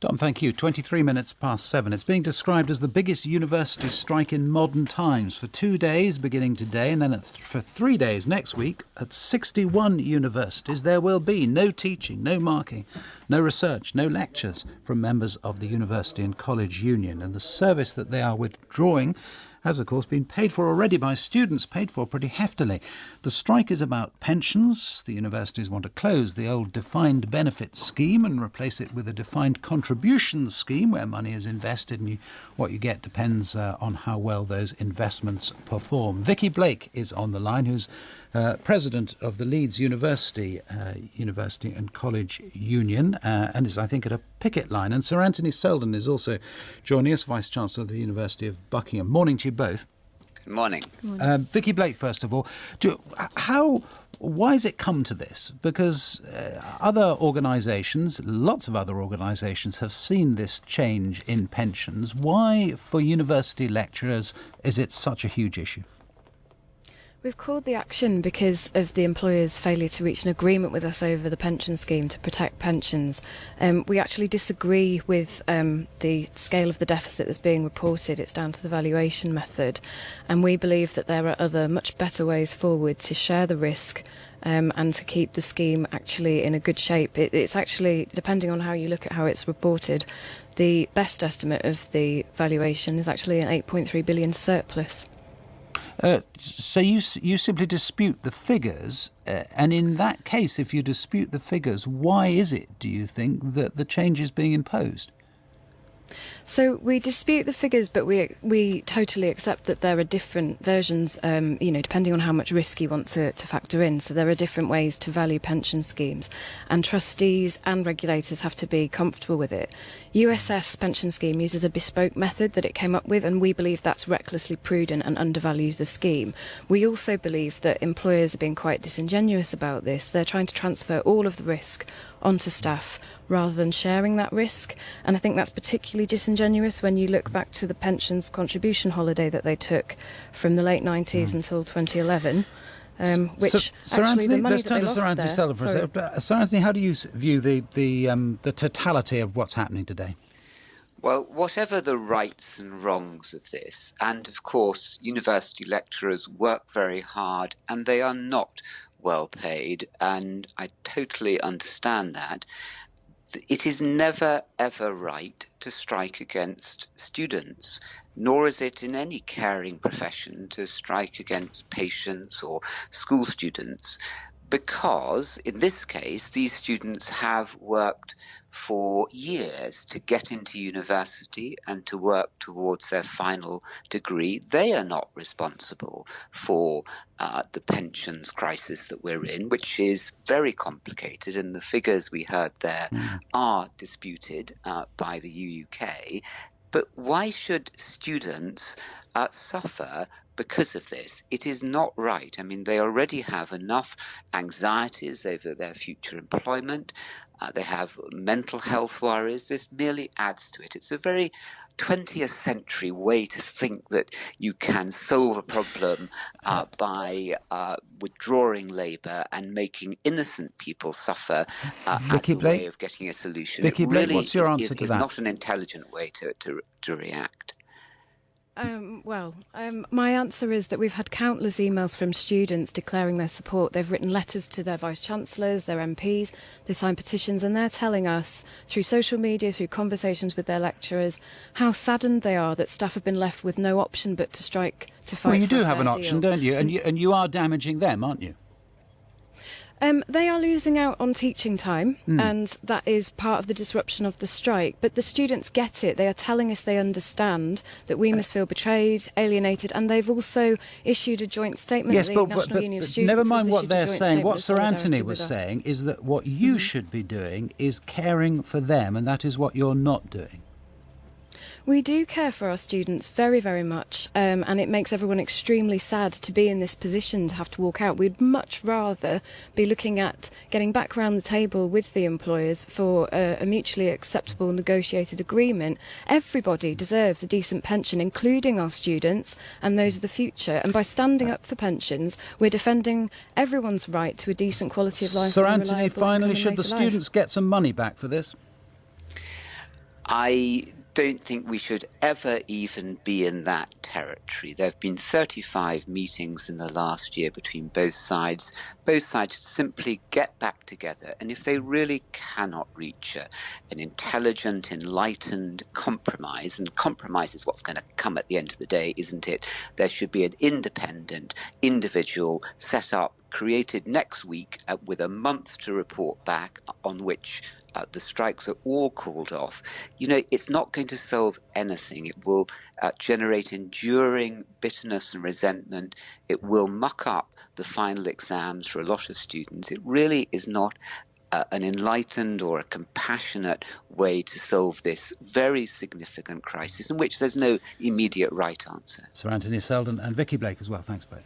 Dom, thank you. 23 minutes past 7. It's being described as the biggest university strike in modern times. For 2 days, beginning today, and then for 3 days next week, at 61 universities, there will be no teaching, no marking, no research, no lectures from members of the University and College Union. And the service that they are withdrawing has, of course, been paid for already by students, paid for pretty heftily. The strike is about pensions. The universities want to close the old defined benefit scheme and replace it with a defined contribution scheme where money is invested and what you get depends on how well those investments perform. Vicky Blake is on the line, who's president of the Leeds University and College Union, and is, I think, at a picket line. And Sir Anthony Seldon is also joining us, Vice-Chancellor of the University of Buckingham. Morning to you both. Good morning. Vicky Blake, first of all, why has it come to this? Because other organisations, lots of other organisations, have seen this change in pensions. Why, for university lecturers, is it such a huge issue? We've called the action because of the employer's failure to reach an agreement with us over the pension scheme to protect pensions. We actually disagree with the scale of the deficit that's being reported. It's down to the valuation method. And we believe that there are other much better ways forward to share the risk and to keep the scheme actually in a good shape. It's actually, depending on how you look at how it's reported, the best estimate of the valuation is actually an 8.3 billion surplus. So you simply dispute the figures, and in that case, if you dispute the figures, why is it, do you think, that the change is being imposed? So we dispute the figures, but we totally accept that there are different versions, depending on how much risk you want to factor in. So there are different ways to value pension schemes, and trustees and regulators have to be comfortable with it. USS pension scheme uses a bespoke method that it came up with, and we believe that's recklessly prudent and undervalues the scheme. We also believe that employers are being quite disingenuous about this. They're trying to transfer all of the risk onto staff rather than sharing that risk, and I think that's particularly disingenuous when you look back to the pensions contribution holiday that they took from the late 90s until 2011. Which Sir Anthony, the money let's turn to Sir Anthony Seldon for a second. Sir Anthony, how do you view the totality of what's happening today? Well, whatever the rights and wrongs of this, and of course university lecturers work very hard and they are not well paid, and I totally understand that. It is never, ever right to strike against students, nor is it in any caring profession to strike against patients or school students, because in this case, these students have worked for years to get into university and to work towards their final degree. They are not responsible for the pensions crisis that we're in, which is very complicated, and the figures we heard there are disputed by the UUK. But why should students suffer because of this? It is not right. I mean, they already have enough anxieties over their future employment. They have mental health worries. This merely adds to it. It's a very 20th century way to think that you can solve a problem by withdrawing labour and making innocent people suffer as a way of getting a solution. Vicky Blake, what's your answer to that? It's not an intelligent way to react. My answer is that we've had countless emails from students declaring their support. They've written letters to their vice-chancellors, their MPs, they signed petitions, and they're telling us through social media, through conversations with their lecturers, how saddened they are that staff have been left with no option but to strike to fight. Well, you do have an option, don't you? And you are damaging them, aren't you? They are losing out on teaching time, and that is part of the disruption of the strike. But the students get it. They are telling us they understand that we must feel betrayed, alienated, and they've also issued a joint statement. Yes, the National Union of Students never mind what they're issued a joint saying. What statement Sir of Anthony solidarity was with us. saying is that what you should be doing is caring for them, and that is what you're not doing. We do care for our students very, very much, and it makes everyone extremely sad to be in this position to have to walk out. We'd much rather be looking at getting back around the table with the employers for a mutually acceptable negotiated agreement. Everybody deserves a decent pension, including our students and those of the future. And by standing up for pensions, we're defending everyone's right to a decent quality of life. Sir Anthony, finally, should the students get some money back for this? I don't think we should ever even be in that territory. There have been 35 meetings in the last year between both sides. Both sides should simply get back together. And if they really cannot reach an intelligent, enlightened compromise, and compromise is what's going to come at the end of the day, isn't it? There should be an independent individual set up, created next week with a month to report back, on which the strikes are all called off. It's not going to solve anything. It will generate enduring bitterness and resentment. It will muck up the final exams for a lot of students. It really is not an enlightened or a compassionate way to solve this very significant crisis in which there's no immediate right answer. Sir Anthony Seldon and Vicky Blake as well. Thanks both.